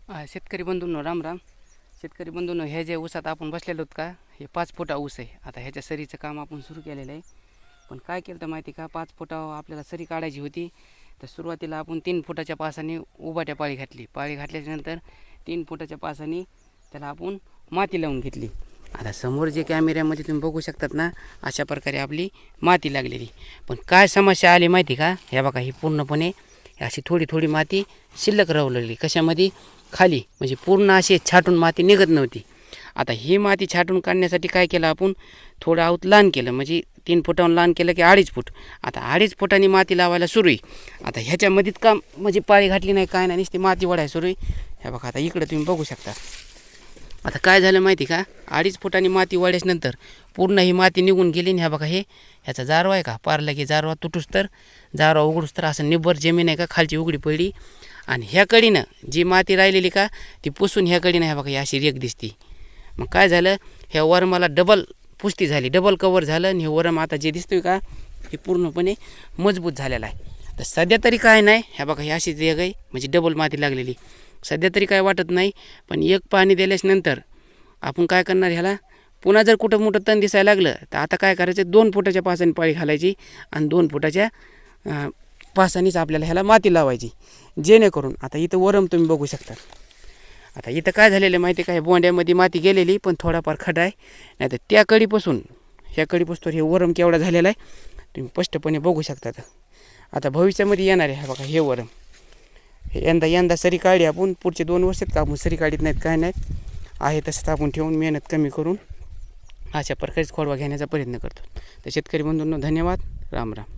शेतकरी बंधूंनो राम राम. शेतकरी बंधूंनो, हे जे ऊसात आपण बसलेलो आहोत का, हे 5 फुटा ऊस आहे. आता ह्याच्या सरीचं काम आपण सुरू केलेलं आहे. पण काय केलं तर माहिती का, 5 फुटावर आपल्याला सरी काढायची होती. तर सुरुवातीला आपण 3 फुटाच्या पासाने उभाट्या पाळी घातली. पाळी घातल्याच्यानंतर 3 फुटाच्या पासाने त्याला आपण माती लावून घेतली. आता समोर जे कॅमेऱ्यामध्ये तुम्ही बघू शकतात ना, अशा प्रकारे आपली माती लागलेली. पण काय समस्या आली माहिती का, ह्या बघा, ही पूर्णपणे अशी थोडी थोडी माती शिल्लक राहू लागली. कशामध्ये? खाली, म्हणजे पूर्ण अशी छाटून माती निघत नव्हती. आता ही माती छाटून काढण्यासाठी काय केलं आपण, थोडं आऊत लहान केलं, म्हणजे 3 फुटाहून लहान केलं की 2.5 फूट. आता 2.5 फुटांनी माती लावायला सुरू आहे. आता ह्याच्यामध्येच काम, म्हणजे पाळी घातली नाही काय नाही, नुसती माती वडायला सुरू आहे. ह्या बघा, आता इकडं तुम्ही बघू शकता. आता काय झालं माहिती का, 2.5 फुटांनी माती वाढल्यानंतर पूर्ण ही माती निघून गेली. ह्या बघा, ह्याचा जारवा आहे का, पारला की जारवा तुटूस तर, जारवा उघडूस तर असं निब्बर जमीन आहे का खालची उघडी पडली. आणि ह्या कडीनं जी माती राहिलेली का, ती पुसून ह्या कडीनं ह्या बघा, ही अशी रेख दिसती. मग काय झालं, ह्या वरमाला डबल पुष्टी झाली, डबल कवर झालं. आणि हे वरम आता जे दिसतोय का, हे पूर्णपणे मजबूत झालेलं आहे. तर सध्या तरी काय नाही, ह्या बघा, ही अशीच रेग आहे, म्हणजे डबल माती लागलेली. सध्या तरी काय वाटत नाही. पण एक पाणी दिल्याच्यानंतर आपण काय करणार, ह्याला पुन्हा जर कुठं मोठं तण दिसायला लागलं तर आता काय करायचं, 2 फुटाच्या पासाने पाळी घालायची आणि 2 फुटाच्या पासानेच आपल्याला ह्याला माती लावायची. जेणेकरून आता इथं वरम तुम्ही बघू शकता. आता इथं काय झालेलं माहिती काय, बोंड्यामध्ये माती गेलेली, पण थोडाफार खडा आहे. नाही तर त्या कडीपासून ह्या कडीपासून हे वरम केवढा झालेला आहे तुम्ही स्पष्टपणे बघू शकता. आता भविष्यामध्ये येणार आहे बघा हे वरम. हे यंदा सरी काढली आपण, पुढचे 2 वर्षात का आपण सरी काढीत नाहीत काय नाहीत, आहे तसंच आपण ठेवून मेहनत कमी करून अशा प्रकारेच खोडवा घेण्याचा प्रयत्न करतो. तर शेतकरी बंधूंनो, धन्यवाद. राम राम.